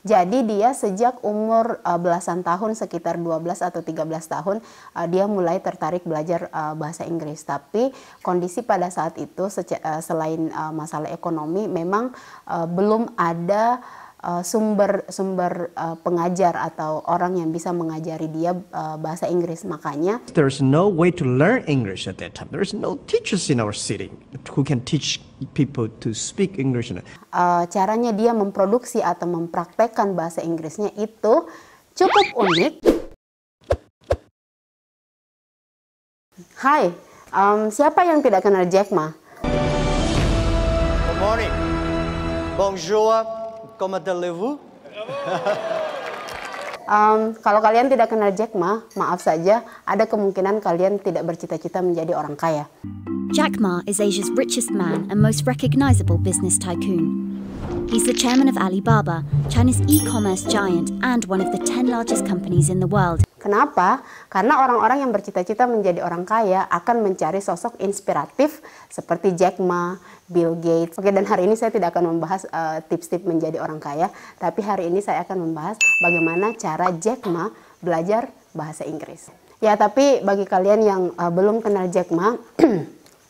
Jadi dia sejak umur belasan tahun, sekitar 12 atau 13 tahun, dia mulai tertarik belajar bahasa Inggris. Tapi kondisi pada saat itu selain masalah ekonomi, memang belum ada sumber pengajar atau orang yang bisa mengajari dia bahasa Inggris. Makanya there's no way to learn English at that time. There's no teachers in our city who can teach people to speak English. Caranya dia memproduksi atau mempraktekkan bahasa Inggrisnya itu cukup unik. Hai, siapa yang tidak kenal Jack Ma? Good morning. Bonjour. Comment allez-vous? Kalau kalian tidak kenal Jack Ma, maaf saja, ada kemungkinan kalian tidak bercita-cita menjadi orang kaya. Jack Ma is Asia's richest man and most recognizable business tycoon. He's the chairman of Alibaba, China's e-commerce giant and one of the 10 largest companies in the world. Kenapa? Karena orang-orang yang bercita-cita menjadi orang kaya akan mencari sosok inspiratif seperti Jack Ma, Bill Gates. Oke, dan hari ini saya tidak akan membahas tips-tips menjadi orang kaya, tapi hari ini saya akan membahas bagaimana cara Jack Ma belajar bahasa Inggris. Ya, tapi bagi kalian yang belum kenal Jack Ma,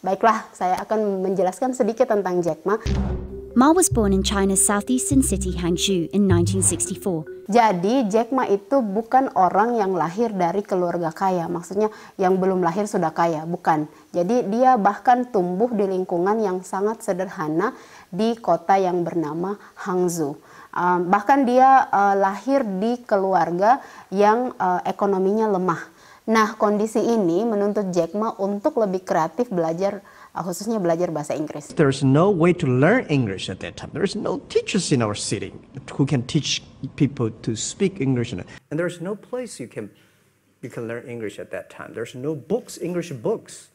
baiklah, saya akan menjelaskan sedikit tentang Jack Ma. Ma was born in China's southeastern city Hangzhou in 1964. Jadi Jack Ma itu bukan orang yang lahir dari keluarga kaya, maksudnya yang belum lahir sudah kaya, bukan. Jadi dia bahkan tumbuh di lingkungan yang sangat sederhana di kota yang bernama Hangzhou. Bahkan dia lahir di keluarga yang ekonominya lemah. Nah, kondisi ini menuntut Jack Ma untuk lebih kreatif belajar, khususnya belajar bahasa Inggris. There's no way to learn English at that time. There's no teachers in our city who can teach people to speak English. And there's no place you can learn English at that time. There's no books, English books.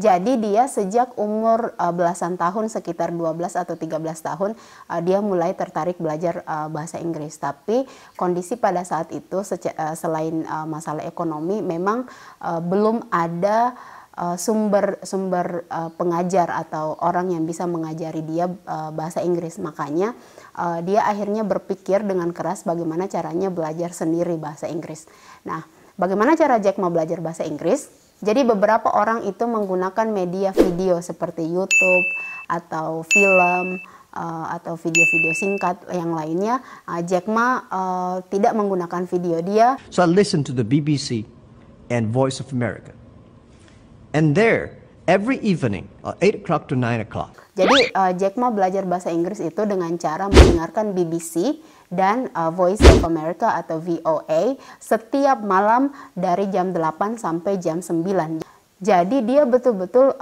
Jadi dia sejak umur belasan tahun, sekitar 12 atau 13 tahun, dia mulai tertarik belajar bahasa Inggris. Tapi kondisi pada saat itu selain masalah ekonomi, memang belum ada sumber pengajar atau orang yang bisa mengajari dia bahasa Inggris. Makanya dia akhirnya berpikir dengan keras bagaimana caranya belajar sendiri bahasa Inggris. Nah, bagaimana cara Jack Ma belajar bahasa Inggris? Jadi beberapa orang itu menggunakan media video seperti YouTube atau film atau video-video singkat yang lainnya. Jack Ma tidak menggunakan video dia. So I listened to the BBC and Voice of America. And there, every evening, 8 o'clock to 9 o'clock. Jadi Jack Ma belajar bahasa Inggris itu dengan cara mendengarkan BBC dan Voice of America atau VOA setiap malam dari jam 8 sampai jam 9. Jadi dia betul-betul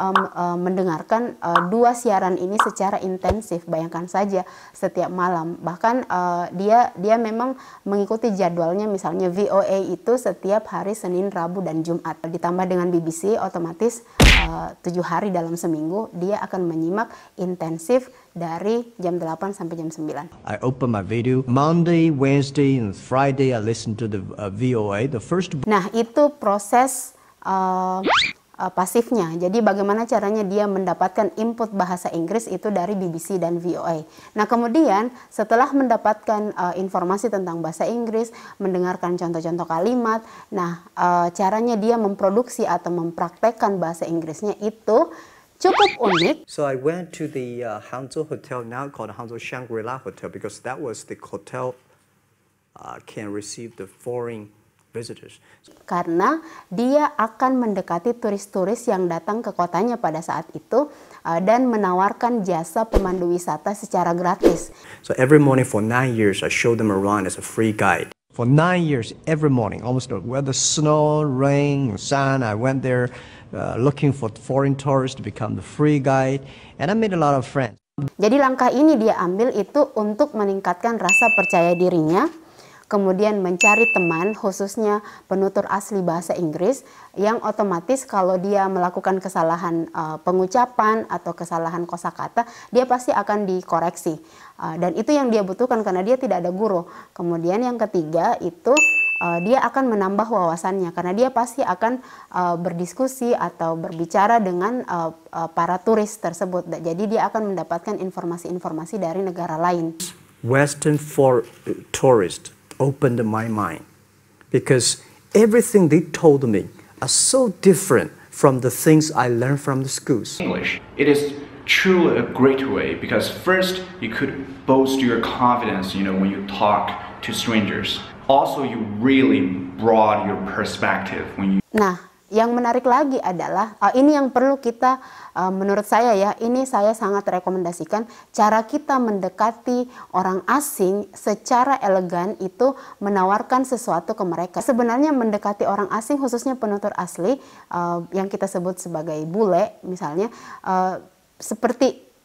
mendengarkan dua siaran ini secara intensif. Bayangkan saja setiap malam. Bahkan dia memang mengikuti jadwalnya, misalnya VOA itu setiap hari Senin, Rabu, dan Jumat. Ditambah dengan BBC, otomatis 7 hari dalam seminggu dia akan menyimak intensif dari jam 8 sampai jam 9. I open my video. Monday, Wednesday, and Friday I listen to the VOA. The first. Nah, itu proses pasifnya. Jadi bagaimana caranya dia mendapatkan input bahasa Inggris itu dari BBC dan VOA. Nah, kemudian setelah mendapatkan informasi tentang bahasa Inggris, mendengarkan contoh-contoh kalimat, nah caranya dia memproduksi atau mempraktekkan bahasa Inggrisnya itu cukup unik. So I went to the Hangzhou Hotel, now called Hangzhou Shangri-La Hotel, because that was the hotel can receive the foreign visitors. Karena dia akan mendekati turis-turis yang datang ke kotanya pada saat itu dan menawarkan jasa pemandu wisata secara gratis. So every morning for 9 years, I showed them around as a free guide. For 9 years, every morning, almost whether snow, rain, sun, I went there looking for foreign tourists to become the free guide, and I made a lot of friends. Jadi langkah ini dia ambil itu untuk meningkatkan rasa percaya dirinya, kemudian mencari teman, khususnya penutur asli bahasa Inggris, yang otomatis kalau dia melakukan kesalahan pengucapan atau kesalahan kosakata, dia pasti akan dikoreksi. Dan itu yang dia butuhkan karena dia tidak ada guru. Kemudian yang ketiga itu dia akan menambah wawasannya karena dia pasti akan berdiskusi atau berbicara dengan para turis tersebut. Jadi dia akan mendapatkan informasi-informasi dari negara lain. Western for tourists opened my mind because everything they told me are so different from the things I learned from the schools. English, it is truly a great way because first you could boast your confidence, when you talk to strangers. Also, you really broaden your perspective when you. Nah, yang menarik lagi adalah ini yang perlu kita menurut saya ya, ini saya sangat rekomendasikan cara kita mendekati orang asing secara elegan itu menawarkan sesuatu ke mereka. Sebenarnya mendekati orang asing khususnya penutur asli yang kita sebut sebagai bule misalnya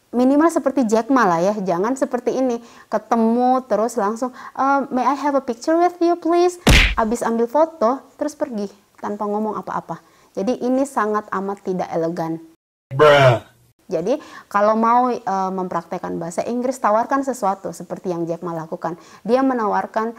minimal seperti Jack Ma lah ya, jangan seperti ini ketemu terus langsung may I have a picture with you please, abis ambil foto terus pergi tanpa ngomong apa-apa. Jadi ini sangat amat tidak elegan. Bruh. Jadi kalau mau mempraktekkan bahasa Inggris, tawarkan sesuatu seperti yang Jack Ma lakukan. Dia menawarkan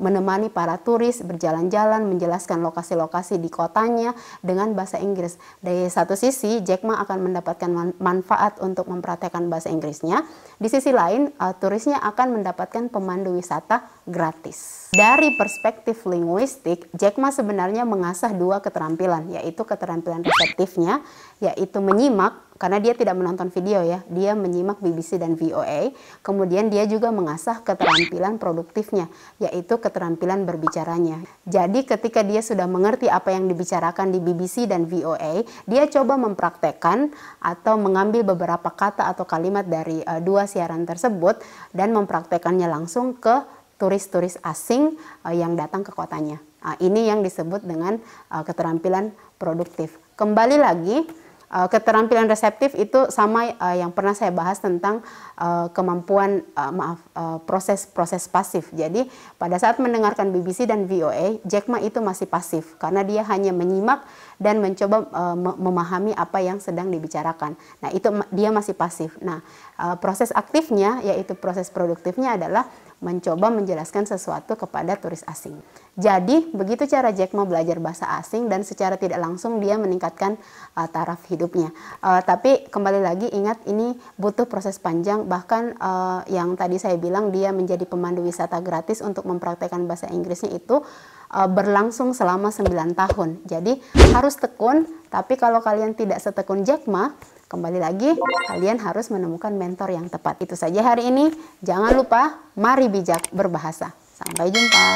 menemani para turis berjalan-jalan, menjelaskan lokasi-lokasi di kotanya dengan bahasa Inggris. Dari satu sisi, Jack Ma akan mendapatkan manfaat untuk mempraktekkan bahasa Inggrisnya. Di sisi lain, turisnya akan mendapatkan pemandu wisata gratis. Dari perspektif linguistik, Jack Ma sebenarnya mengasah dua keterampilan, yaitu keterampilan reseptifnya, yaitu menyimak, karena dia tidak menonton video ya, dia menyimak BBC dan VOA. Kemudian dia juga mengasah keterampilan produktifnya, yaitu keterampilan berbicaranya. Jadi ketika dia sudah mengerti apa yang dibicarakan di BBC dan VOA, dia coba mempraktekkan atau mengambil beberapa kata atau kalimat dari dua siaran tersebut dan mempraktekannya langsung ke turis-turis asing yang datang ke kotanya. Ini yang disebut dengan keterampilan produktif. Kembali lagi, keterampilan reseptif itu sama yang pernah saya bahas tentang kemampuan proses pasif. Jadi pada saat mendengarkan BBC dan VOA, Jack Ma itu masih pasif karena dia hanya menyimak dan mencoba memahami apa yang sedang dibicarakan. Nah, itu dia masih pasif. Nah, proses aktifnya yaitu proses produktifnya adalah mencoba menjelaskan sesuatu kepada turis asing. Jadi, begitu cara Jack Ma belajar bahasa asing dan secara tidak langsung dia meningkatkan taraf hidupnya. Tapi kembali lagi ingat ini butuh proses panjang, bahkan yang tadi saya bilang dia menjadi pemandu wisata gratis untuk mempraktekkan bahasa Inggrisnya itu berlangsung selama 9 tahun. Jadi harus tekun, tapi kalau kalian tidak setekun Jack Ma, kembali lagi, kalian harus menemukan mentor yang tepat. Itu saja hari ini. Jangan lupa, mari bijak berbahasa. Sampai jumpa.